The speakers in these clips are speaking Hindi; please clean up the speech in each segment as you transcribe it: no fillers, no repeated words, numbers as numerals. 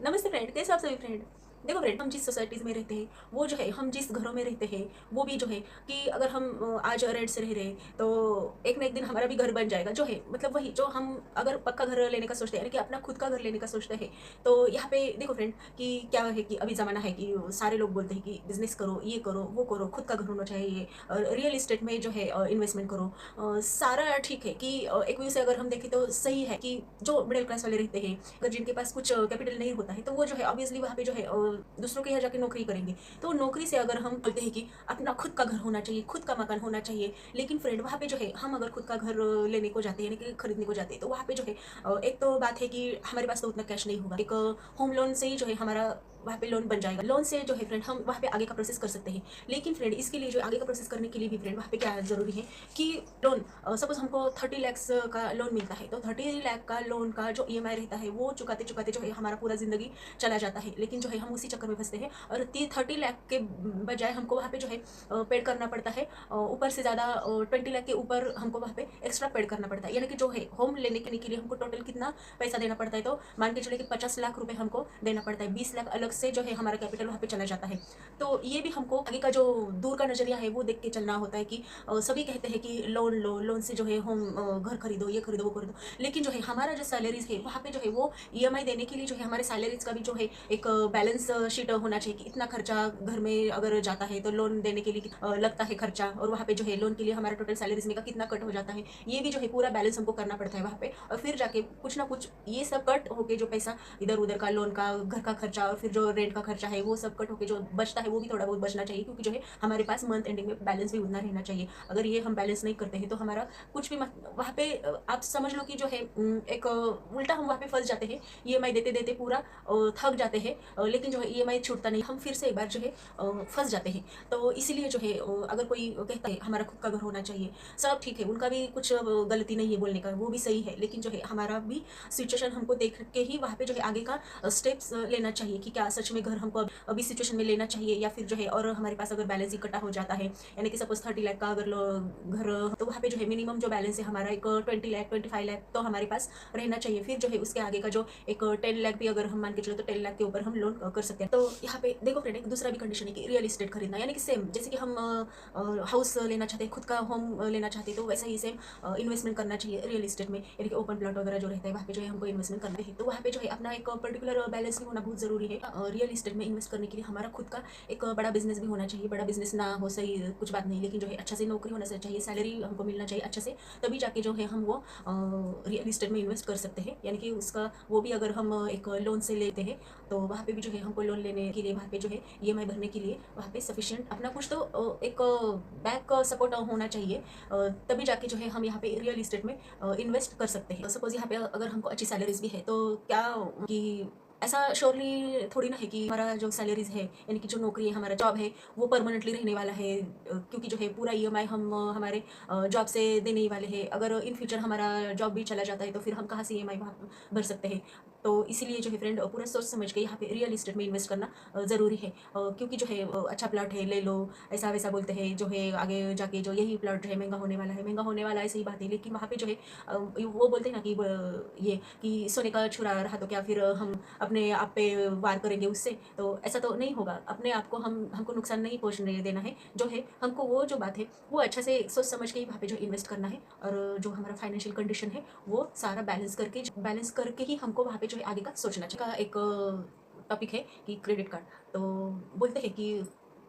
नमस्ते फ्रेंड, कैसे आप सभी फ्रेंड। देखो फ्रेंड, हम जिस सोसाइटीज़ में रहते हैं वो जो है, हम जिस घरों में रहते हैं वो भी जो है कि अगर हम आज रेंट से रह रहे हैं तो एक ना एक दिन हमारा भी घर बन जाएगा जो है, मतलब वही जो हम अगर पक्का घर लेने का सोचते हैं, यानी कि अपना खुद का घर लेने का सोचते हैं। तो यहाँ पे देखो फ्रेंड कि क्या है कि अभी ज़माना है कि सारे लोग बोलते हैं कि बिजनेस करो, ये करो, वो करो, खुद का घर होना चाहिए, रियल इस्टेट में जो है इन्वेस्टमेंट करो। सारा ठीक है कि एक व्यू से अगर हम देखें तो सही है कि जो मिडिल क्लास वाले रहते हैं, अगर जिनके पास कुछ कैपिटल नहीं होता है तो वो जो है ऑब्वियसली वहाँ पे जो है दूसरों के यहाँ जाके नौकरी करेंगे। तो नौकरी से अगर हम बोलते हैं कि अपना खुद का घर होना चाहिए, खुद का मकान होना चाहिए, लेकिन फ्रेंड वहाँ पे जो है हम अगर खुद का घर लेने को जाते हैं, यानी कि खरीदने को जाते हैं, तो वहाँ पे जो है एक तो बात है कि हमारे पास तो उतना कैश नहीं होगा। एक होम लोन से ही जो है हमारा वहाँ पे लोन बन जाएगा। लोन से जो है फ्रेंड हम वहाँ पे आगे का प्रोसेस कर सकते हैं। लेकिन फ्रेंड इसके लिए जो आगे का प्रोसेस करने के लिए भी फ्रेंड वहाँ पे क्या जरूरी है कि लोन, सपोज हमको 30 लाख का लोन मिलता है तो 30 लाख का लोन का जो ईएमआई रहता है वो चुकाते चुकाते जो है हमारा पूरा जिंदगी चला जाता है। लेकिन जो है हम उसी चक्कर में फंसते हैं और 30 लाख के बजाय हमको वहाँ पे जो है पेड करना पड़ता है, ऊपर से ज़्यादा 20 लाख के ऊपर हमको वहाँ पे एक्स्ट्रा पेड करना पड़ता है। यानी कि जो है होम लेने के लिए हमको टोटल कितना पैसा देना पड़ता है, तो मान के चले कि 50 लाख रुपए हमको देना पड़ता है। 20 लाख अलग से जो है हमारा कैपिटल वहाँ पे चला जाता है। तो ये भी हमको आगे का जो दूर का नजरिया है वो देख के चलना होता है कि सभी कहते हैं कि लोन लो, लोन से जो है होम घर खरीदो, ये खरीदो, वो खरीदो, लेकिन जो है हमारा जो सैलरीज है वहाँ पे जो है वो ईएमआई देने के लिए जो है हमारे सैलरीज का भी जो है एक बैलेंस शीट होना चाहिए कि इतना खर्चा घर में अगर जाता है तो लोन देने के लिए लगता है खर्चा, और वहाँ पे जो है लोन के लिए हमारा टोटल सैलरीज में का कितना कट हो जाता है, ये भी जो है पूरा बैलेंस हमको करना पड़ता है वहाँ पे। और फिर जाके कुछ ना कुछ ये सब कट होके जो पैसा इधर उधर का लोन का, घर का खर्चा और फिर जो रेंट का खर्चा है वो सब कट होके जो बचता है वो भी थोड़ा बहुत बचना चाहिए, क्योंकि जो है हमारे पास मंथ एंडिंग में बैलेंस भी उतना रहना चाहिए। अगर ये हम बैलेंस नहीं करते हैं तो हमारा कुछ भी वहाँ पे आप समझ लो कि जो है एक उल्टा हम वहाँ पे फंस जाते हैं। ईएमआई देते देते पूरा थक जाते हैं, लेकिन जो है ईएमआई छूटता नहीं, हम फिर से एक बार जो है फंस जाते हैं। तो इसीलिए जो है अगर कोई कहता है हमारा खुद का घर होना चाहिए, सब ठीक है, उनका भी कुछ गलती नहीं है बोलने का, वो भी सही है, लेकिन जो है हमारा भी सिचुएशन हमको देख के ही वहाँ पे जो है आगे का स्टेप्स लेना चाहिए कि क्या सच में घर हमको अभी सिचुएशन में लेना चाहिए, या फिर जो है और हमारे पास अगर बैलेंस इकट्ठा हो जाता है, यानी कि सपोज 30 लाख का अगर घर, तो वहाँ पे जो है मिनिमम जो बैलेंस है हमारा एक 20 लाख 25 लाख तो हमारे पास रहना चाहिए। फिर जो है उसके आगे का जो एक 10 लाख भी अगर हम मान के चलो तो 10 लाख के ऊपर हम लोन कर सकते हैं। तो यहाँ पे देखो फ्रेंड, एक दूसरा भी कंडीशन है कि रियल इस्टेट खरीदना, यानी कि सेम जैसे कि हम हाउस लेना चाहते हैं, खुद का होम लेना चाहते हैं, तो वैसा ही सेम इन्वेस्टमेंट करना चाहिए रियल इस्टेट में, यानी कि ओपन प्लॉट वगैरह जो रहता है वहाँ पे जो है हमको इन्वेस्टमेंट करना है। तो वहाँ पे जो है अपना एक पर्टिकुलर बैलेंस भी होना बहुत जरूरी है। रियल इस्टेट में इन्वेस्ट करने के लिए हमारा खुद का एक बड़ा बिजनेस भी होना चाहिए। बड़ा बिजनेस ना हो सही कुछ बात नहीं, लेकिन जो है अच्छा से नौकरी होना चाहिए, सैलरी हमको मिलना चाहिए अच्छा से, तभी जाके जो है हम वो रियल इस्टेट में इन्वेस्ट कर सकते हैं। यानी कि उसका वो भी अगर हम एक लोन से लेते हैं तो वहाँ पे भी जो है हमको लोन लेने के लिए वहाँ पे जो है ईएमआई भरने के लिए वहाँ पे सफिशिएंट अपना कुछ तो एक बैक सपोर्ट होना चाहिए, तभी जाके जो है हम यहाँ पे रियल इस्टेट में इन्वेस्ट कर सकते हैं। सपोज यहाँ पे अगर हमको अच्छी सैलरीज भी है तो क्या कि ऐसा श्योरली थोड़ी ना है कि हमारा जो सैलरीज है, यानी कि जो नौकरी है, हमारा जॉब है, वो परमानेंटली रहने वाला है, क्योंकि जो है पूरा ईएमआई हम हमारे जॉब से देने ही वाले हैं। अगर इन फ्यूचर हमारा जॉब भी चला जाता है तो फिर हम कहाँ से ईएमआई भर सकते हैं। तो इसीलिए जो है फ्रेंड पूरा सोच समझ के यहाँ पे रियल इस्टेट में इन्वेस्ट करना ज़रूरी है, क्योंकि जो है अच्छा प्लॉट है ले लो, ऐसा वैसा बोलते हैं जो है आगे जाके जो यही प्लॉट है महंगा होने वाला है, महंगा होने वाला है, सही बात है, लेकिन वहाँ पे जो है वो बोलते हैं ना कि ये कि सोने का छुरा रहा तो क्या फिर हम अपने आप पे वार करेंगे उससे, तो ऐसा तो नहीं होगा। अपने आप को हमको नुकसान नहीं पहुंचने देना है, जो है हमको वो जो बात है वो अच्छा से सोच समझ के ही वहाँ पे जो इन्वेस्ट करना है, और जो हमारा फाइनेंशियल कंडीशन है वो सारा बैलेंस करके ही हमको वहाँ पे जो है आगे का सोचना चाहिए। का एक टॉपिक है कि क्रेडिट कार्ड, तो बोलते हैं कि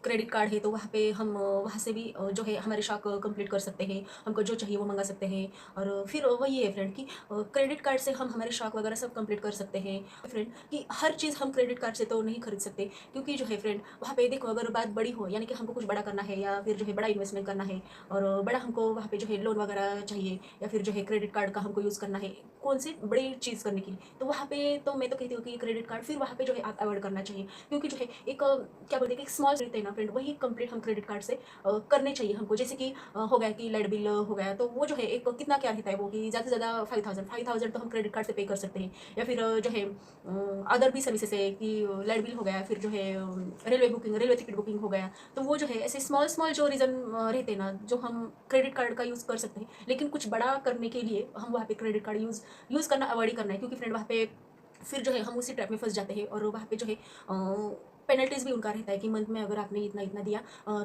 क्रेडिट कार्ड है तो वहाँ पे हम वहाँ से भी जो है हमारे शौक कंप्लीट कर सकते हैं, हमको जो चाहिए वो मंगा सकते हैं। और फिर वही है फ्रेंड कि क्रेडिट कार्ड से हम हमारे शौक वगैरह सब कंप्लीट कर सकते हैं। फ्रेंड कि हर चीज़ हम क्रेडिट कार्ड से तो नहीं खरीद सकते, क्योंकि जो है फ्रेंड वहाँ पे देखो अगर बात बड़ी हो, यानी कि हमको कुछ बड़ा करना है या फिर जो है बड़ा इन्वेस्टमेंट करना है और बड़ा हमको वहाँ पे जो है लोन वगैरह चाहिए, या फिर जो है क्रेडिट कार्ड का हमको यूज़ करना है कौन सी बड़ी चीज़ करने के लिए, तो वहाँ पे तो मैं तो कहती हूँ कि क्रेडिट कार्ड फिर वहाँ पे जो है आप अवॉइड करना चाहिए, क्योंकि जो है एक क्या बोलते हैं कि स्मॉल रहते हैं ना फ्रेंड, वही कंप्लीट हम क्रेडिट कार्ड से करने चाहिए हमको। जैसे कि हो गया कि लाइट बिल हो गया, तो वो जो है एक कितना क्या रहता है वो कि ज़्यादा से ज़्यादा 5,000 तो हम क्रेडिट कार्ड से पे कर सकते हैं। या फिर जो है अदर भी सर्विसेज है कि लाइट बिल हो गया, फिर जो है railway booking, railway ticket booking हो गया, तो वो जो है ऐसे स्मॉल स्मॉल जो रीज़न रहते हैं ना जो हम क्रेडिट कार्ड का यूज़ कर सकते हैं। लेकिन कुछ बड़ा करने के लिए हम वहाँ पे क्रेडिट कार्ड यूज़ करना अवॉइड ही करना है, क्योंकि फ्रेंड वहाँ पे फिर जो है हम उसी ट्रैप में फंस जाते हैं और वहाँ पे जो है पेनल्टीज भी उनका रहता है कि मंथ में अगर आपने इतना इतना दिया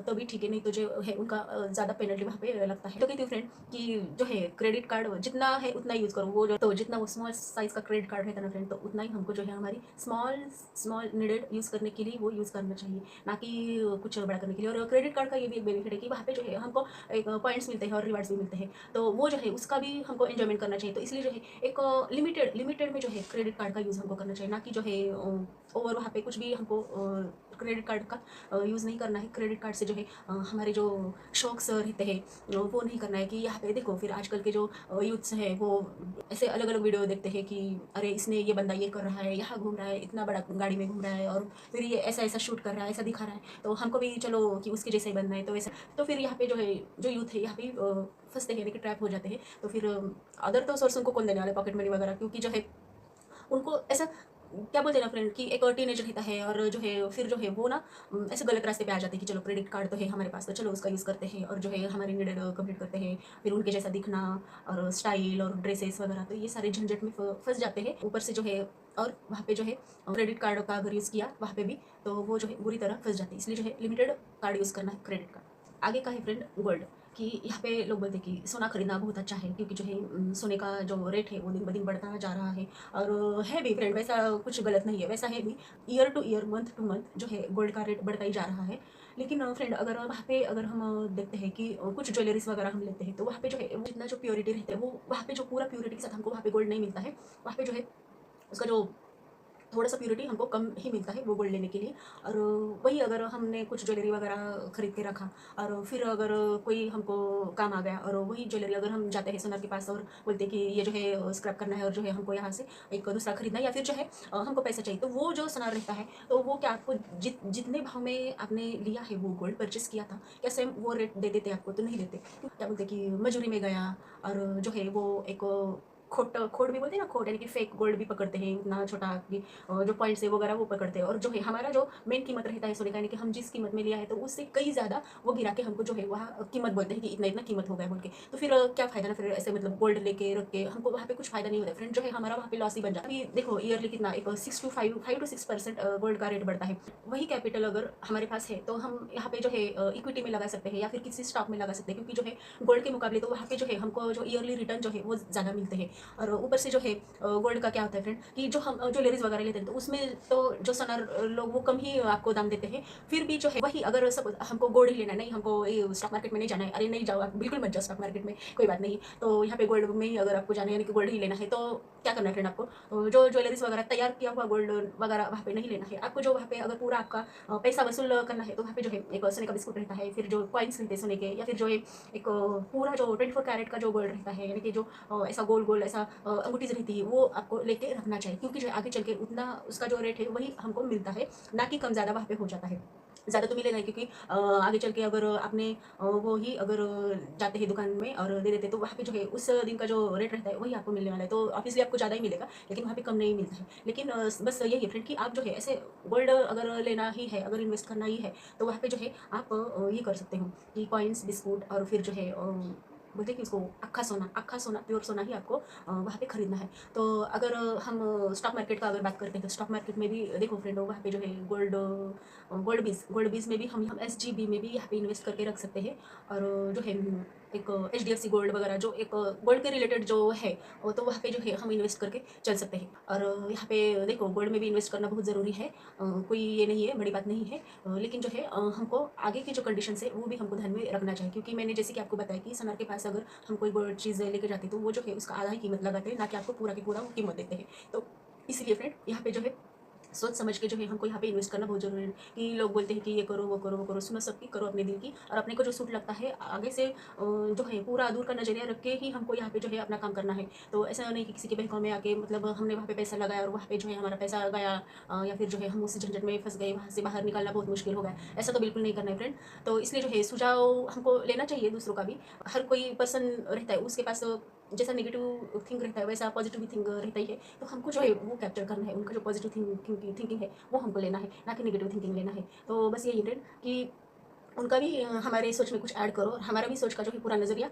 तभी ठीक है, नहीं तो जो है उनका ज़्यादा पेनल्टी वहाँ पे लगता है। तो कहती हूँ फ्रेंड कि जो है क्रेडिट कार्ड जितना है उतना यूज़ करो, वो जो तो जितना वो स्मॉल साइज का क्रेडिट कार्ड रहता है ना फ्रेंड, तो उतना ही हमको जो है हमारी स्मॉल स्मॉल नीडेड यूज़ करने के लिए वो यूज़ करना चाहिए, ना कि कुछ बड़ा करने के लिए। और क्रेडिट कार्ड का ये भी एक बेनिफिट है कि वहाँ पे जो है हमको एक पॉइंट्स मिलते हैं और रिवार्ड्स भी मिलते हैं, तो वो जो है उसका भी हमको एंजॉयमेंट करना चाहिए। तो इसलिए जो है एक लिमिटेड लिमिटेड में जो है क्रेडिट कार्ड का यूज़ हमको करना चाहिए, ना कि जो है ओवर वहाँ पे कुछ भी हमको क्रेडिट कार्ड का यूज़ नहीं करना है। क्रेडिट कार्ड से जो है हमारे जो शौक्स रहते हैं वो नहीं करना है। कि यहाँ पे देखो फिर आजकल के जो यूथ्स हैं वो ऐसे अलग अलग वीडियो देखते हैं कि अरे इसने ये बंदा ये कर रहा है, यहाँ घूम रहा है, इतना बड़ा गाड़ी में घूम रहा है, और फिर ये ऐसा ऐसा शूट कर रहा है, ऐसा दिखा रहा है, तो हमको भी चलो कि उसके जैसा ही बनना है। तो ऐसा तो फिर यहाँ पे जो है जो यूथ है यहाँ पे फंसते हैं, लेकिन ट्रैप हो जाते हैं। तो फिर अदर तो सोर्स उनको कौन देने वाले पॉकेट मनी वगैरह, क्योंकि जो है उनको ऐसा क्या बोलते हैं ना फ्रेंड कि एक टीनेजर रहता है और जो है फिर जो है वो ना ऐसे गलत रास्ते पे आ जाते हैं कि चलो क्रेडिट कार्ड तो है हमारे पास तो चलो उसका यूज़ करते हैं और जो है हमारी नीडेड कंप्लीट करते हैं, फिर उनके जैसा दिखना और स्टाइल और ड्रेसेस वगैरह, तो ये सारे झंझट में फंस जाते हैं ऊपर से जो है। और वहाँ पे जो है क्रेडिट कार्ड का अगर यूज़ किया वहाँ पे भी तो वो जो है बुरी तरह फंस जाते हैं, इसलिए जो है लिमिटेड कार्ड यूज़ करना है क्रेडिट कार्ड। आगे का है फ्रेंड गोल्ड, कि यहाँ पे लोग बोलते हैं कि सोना खरीदना बहुत अच्छा है, क्योंकि जो है सोने का जो रेट है वो दिन ब दिन बढ़ता जा रहा है। और है भी फ्रेंड, वैसा कुछ गलत नहीं है, वैसा है भी, year two year month two month जो है गोल्ड का रेट बढ़ता ही जा रहा है। लेकिन फ्रेंड अगर वहाँ पे अगर हम देखते हैं कि कुछ ज्वेलरीज वगैरह हम लेते हैं तो वहाँ पे जो है जितना जो प्योरिटी रहता है वो वहाँ पे जो पूरा प्योरिटी के साथ हमको वहाँ पे गोल्ड नहीं मिलता है। वहाँ पे जो है उसका जो थोड़ा सा प्योरिटी हमको कम ही मिलता है वो गोल्ड लेने के लिए। और वही अगर हमने कुछ ज्वेलरी वगैरह खरीद के रखा और फिर अगर कोई हमको काम आ गया और वही ज्वेलरी अगर हम जाते हैं सोनार के पास और बोलते हैं कि ये जो है स्क्रैप करना है और जो है हमको यहाँ से एक दूसरा खरीदना है, या फिर जो है हमको पैसा चाहिए, तो वो जो सोनार रहता है तो वो क्या आपको जितने भाव में आपने लिया है वो गोल्ड परचेस किया था क्या सेम वो रेट दे देते आपको? तो नहीं देते। क्या बोलते कि मजूरी में गया और जो है वो एक खोट खोट भी बोलते हैं ना, खोट यानी कि फेक गोल्ड भी पकड़ते हैं इतना छोटा कि जो पॉइंट्स है वगैरह वो पकड़ते हैं। और जो है हमारा जो मेन कीमत रहता है सोने का, यानी कि हम जिस कीमत में लिया है तो उससे कई ज़्यादा वो गिरा के हमको जो है वहाँ कीमत बोलते हैं कि इतना इतना कीमत हो गया बोल के। तो फिर क्या फ़ायदा ना, फिर ऐसे मतलब गोल्ड लेके रख के हमको वहाँ पे कुछ फ़ायदा नहीं होता फ्रेंड, जो है हमारा वहाँ पे लॉस ही बन जाता है। अभी देखो ईयरली कितना एक 5 to 6% गोल्ड का रेट बढ़ता है। वही कैपिटल अगर हमारे पास है तो हम यहाँ पे जो है इक्विटी में लगा सकते हैं या फिर किसी स्टॉक में लगा सकते हैं, क्योंकि जो है गोल्ड के मुकाबले तो वहाँ पे जो है हमको जो ईयरली रिटर्न जो है वो ज़्यादा मिलते हैं। और ऊपर से जो है गोल्ड का क्या होता है फ्रेंड कि जो हम ज्वेलरीज वगैरह लेते हैं तो उसमें तो जो सोनार लोग वो कम ही आपको दाम देते हैं। फिर भी जो है वही अगर सब हमको गोल्ड ही लेना है, नहीं हमको ये स्टॉक मार्केट में नहीं जाना है, अरे नहीं जाओ आप बिल्कुल मत जाओ स्टॉक मार्केट में, कोई बात नहीं, तो यहाँ पे गोल्ड में ही अगर आपको जाना है यानी कि गोल्ड ही लेना है, तो क्या करना है फ्रेंड आपको जो ज्वेलरीज वगैरह तैयार किया हुआ गोल्ड वगैरह वहाँ पे नहीं लेना है आपको। जो वहाँ पे अगर पूरा आपका पैसा वसूल करना है तो वहाँ पे जो है एक सोने का बिस्कुट रहता है, फिर जो कॉइन्स रहते हैं सोने के, या फिर जो है एक पूरा जो 24 कैरेट का जो गोल्ड रहता है, यानी कि जो ऐसा गोल गोल ऐसा अंगूठीज रहती है वो आपको लेके रखना चाहिए, क्योंकि जो आगे चल के उतना उसका जो रेट है वही हमको मिलता है, ना कि कम ज़्यादा वहाँ पे हो जाता है। ज़्यादा तो मिलेगा ही, क्योंकि आगे चल के अगर आपने वो ही अगर जाते हैं दुकान में और दे देते तो वहाँ पे जो है उस दिन का जो रेट रहता है वही आपको मिलने वाला है, तो ऑब्वियसली आपको ज़्यादा ही मिलेगा, लेकिन वहाँ पे कम नहीं मिलता है। लेकिन बस यही है फ्रेंड कि आप जो है ऐसे गोल्ड अगर लेना ही है, अगर इन्वेस्ट करना ही है, तो वहाँ पे जो है आप ये कर सकते हो कि कॉइन्स बिस्कुट और फिर जो है बोलते हैं कि उसको अक्खा सोना प्योर सोना ही आपको वहाँ पे खरीदना है। तो अगर हम स्टॉक मार्केट का अगर बात करते हैं तो स्टॉक मार्केट में भी देखो फ्रेंड वहाँ पे जो है गोल्ड बीज में भी हम SGB में भी यहाँ पे इन्वेस्ट करके रख सकते हैं। और जो है एक HDFC गोल्ड वगैरह जो एक गोल्ड के रिलेटेड जो है वो तो वहाँ पे जो है हम इन्वेस्ट करके चल सकते हैं। और यहाँ पे देखो गोल्ड में भी इन्वेस्ट करना बहुत ज़रूरी है, कोई ये नहीं है, बड़ी बात नहीं है। लेकिन जो है हमको आगे की जो कंडीशन है वो भी हमको ध्यान में रखना चाहिए, क्योंकि मैंने जैसे कि आपको बताया कि सोनार के पास अगर हम कोई गोल्ड चीज़ लेके जाते हैं तो वो जो है उसका आधा ही कीमत लगाते हैं, ना कि आपको पूरा की पूरा वो कीमत देते हैं। तो इसलिए फ्रेंड यहाँ पे जो है सोच समझ के जो है हमको यहाँ पे इन्वेस्ट करना बहुत जरूरी है। कि लोग बोलते हैं कि ये करो वो करो वो करो, सुनो सबकी, करो अपने दिल की, और अपने को जो सूट लगता है आगे से जो है पूरा दूर का नजरिया रख के ही हमको यहाँ पे जो है अपना काम करना है। तो ऐसा नहीं कि किसी के बहकावे में आके मतलब हमने वहाँ पे पैसा लगाया और वहाँ पे जो है हमारा पैसा गया, या फिर जो है हम उस झंझट में फंस गए, वहाँ से बाहर निकालना बहुत मुश्किल हो गया। ऐसा तो बिल्कुल नहीं करना है फ्रेंड। तो इसलिए जो है सुझाव हमको लेना चाहिए दूसरों का भी। हर कोई पर्सन रहता है उसके पास जैसा नेगेटिव थिंक रहता है वैसा पॉजिटिव थिंक रहता ही है, तो हमको जो है वो कैप्चर करना है, उनका जो पॉजिटिव थिंकिंग है वो हमको लेना है, ना कि नेगेटिव थिंकिंग लेना है। तो बस यही फ्रेंड कि उनका भी हमारे सोच में कुछ ऐड करो और हमारा भी सोच का जो है पूरा नज़रिया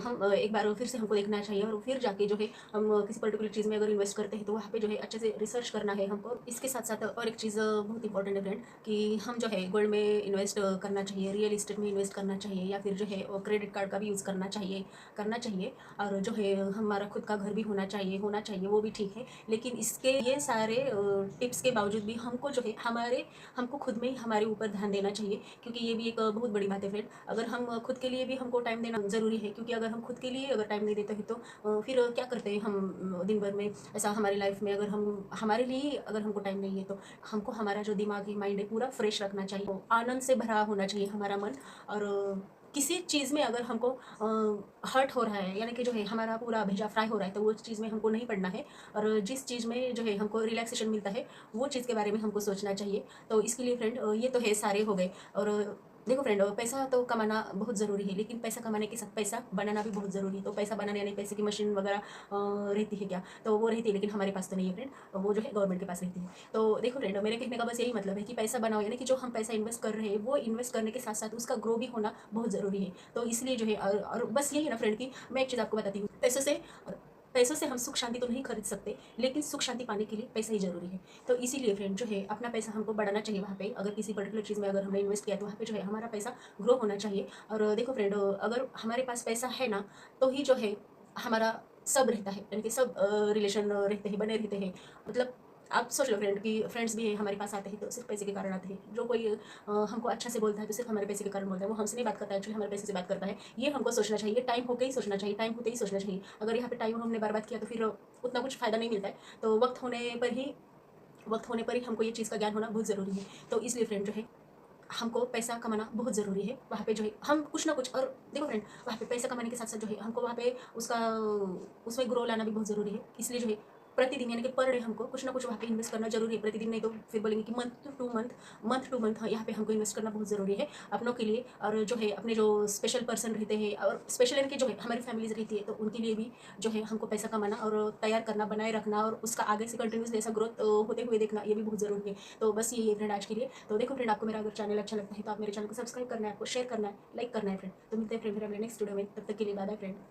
हम एक बार फिर से हमको देखना चाहिए और फिर जाके जो है हम किसी पर्टिकुलर चीज़ में अगर इन्वेस्ट करते हैं तो वहाँ पे जो है अच्छे से रिसर्च करना है हमको। इसके साथ साथ और एक चीज़ बहुत इंपॉर्टेंट है फ्रेंड कि हम जो है गोल्ड में इन्वेस्ट करना चाहिए, रियल इस्टेट में इन्वेस्ट करना चाहिए या फिर जो है क्रेडिट कार्ड का भी यूज़ करना चाहिए और जो है हमारा खुद का घर भी होना चाहिए वो भी ठीक है। लेकिन इसके ये सारे टिप्स के बावजूद भी हमको जो है हमको खुद में ही हमारे ऊपर ध्यान देना चाहिए, क्योंकि ये भी एक बहुत बड़ी बात है फ्रेंड। अगर हम खुद के लिए भी हमको टाइम देना ज़रूरी है, क्योंकि अगर हम खुद के लिए अगर टाइम नहीं देते हैं तो फिर क्या करते हैं हम दिन भर में। ऐसा हमारी लाइफ में अगर हम हमारे लिए अगर हमको टाइम नहीं है तो हमको हमारा जो दिमाग है, माइंड है, पूरा फ्रेश रखना चाहिए, आनंद से भरा होना चाहिए हमारा मन। और किसी चीज़ में अगर हमको हर्ट हो रहा है, यानी कि जो है हमारा पूरा भेजा फ्राई हो रहा है, तो वो चीज़ में हमको नहीं पड़ना है। और जिस चीज़ में जो है हमको रिलैक्सेशन मिलता है वो चीज़ के बारे में हमको सोचना चाहिए। तो इसके लिए फ्रेंड ये तो है सारे हो गए। और देखो फ्रेंड, पैसा तो कमाना बहुत ज़रूरी है, लेकिन पैसा कमाने के साथ पैसा बनाना भी बहुत ज़रूरी है। तो पैसा बनाने यानी पैसे की मशीन वगैरह रहती है क्या, तो वो रहती है, लेकिन हमारे पास तो नहीं है फ्रेंड, वो जो है गवर्नमेंट के पास रहती है। तो देखो फ्रेंड, मेरे कहने का बस यही मतलब है कि पैसा बनाओ, यानी कि जो हम पैसा इन्वेस्ट कर रहे हैं वो इन्वेस्ट करने के साथ साथ उसका ग्रो भी होना बहुत ज़रूरी है। तो इसलिए जो है और बस यही है ना फ्रेंड कि मैं एक चीज़ आपको बताती हूँ, पैसों से हम सुख शांति तो नहीं खरीद सकते, लेकिन सुख शांति पाने के लिए पैसा ही ज़रूरी है। तो इसीलिए फ्रेंड जो है अपना पैसा हमको बढ़ाना चाहिए वहाँ पे। अगर किसी पर्टिकुलर चीज़ में अगर हमने इन्वेस्ट किया तो वहाँ पे जो है हमारा पैसा ग्रो होना चाहिए। और देखो फ्रेंड, अगर हमारे पास पैसा है ना तो ही जो है हमारा सब रहता है, यानी कि सब रिलेशन रहते हैं, बने रहते हैं। मतलब आप सोच लो फ्रेंड कि फ्रेंड्स भी है हमारे पास आते हैं तो सिर्फ पैसे के कारण आते हैं। जो कोई हमको अच्छा से बोलता है तो सिर्फ हमारे पैसे के कारण बोलता है, वो हमसे नहीं बात करता है, एक्चुअली हमारे पैसे से बात करता है। ये हमको सोचना चाहिए, टाइम होकर ही सोचना चाहिए, टाइम होते ही सोचना चाहिए। अगर यहाँ पे टाइम हमने बर्बाद किया तो फिर उतना कुछ फ़ायदा नहीं मिलता है। तो वक्त होने पर ही हमको ये चीज़ का ज्ञान होना बहुत ज़रूरी है। तो इसलिए फ्रेंड जो है हमको पैसा कमाना बहुत ज़रूरी है। वहाँ पे जो है हम कुछ ना कुछ, और देखो फ्रेंड, वहाँ पे पैसा कमाने के साथ साथ जो है हमको वहाँ पे उसमें ग्रो लाना भी बहुत ज़रूरी है। इसलिए जो है प्रतिदिन यानी कि पर डे हमको कुछ ना कुछ वहाँ पे इन्वेस्ट करना जरूरी है। प्रतिदिन नहीं तो फिर बोलेंगे कि मंथ टू मंथ यहाँ पे हमको इन्वेस्ट करना बहुत ज़रूरी है अपनों के लिए। और जो है अपने जो स्पेशल पर्सन रहते हैं, और स्पेशल यानी कि जो है हमारी फैमिलीज रहती है, तो उनके लिए भी जो है हमको पैसा कमाना और तैयार करना, बनाए रखना और उसका आगे से कंटिन्यूसली ऐसा ग्रोथ होते हुए देखना, ये भी बहुत ज़रूरी है। तो बस यही है फ्रेंड आज के लिए। तो देखो फ्रेंड, आपको मेरा अगर चैनल अच्छा लगता है तो आप मेरे चैनल को सब्सक्राइब करना है, आपको शेयर करना है, लाइक करना है फ्रेंड। तो मिलते हैं फ्रेंड फिर अगले नेक्स्ट वीडियो में, तब तक के लिए बाय बाय फ्रेंड।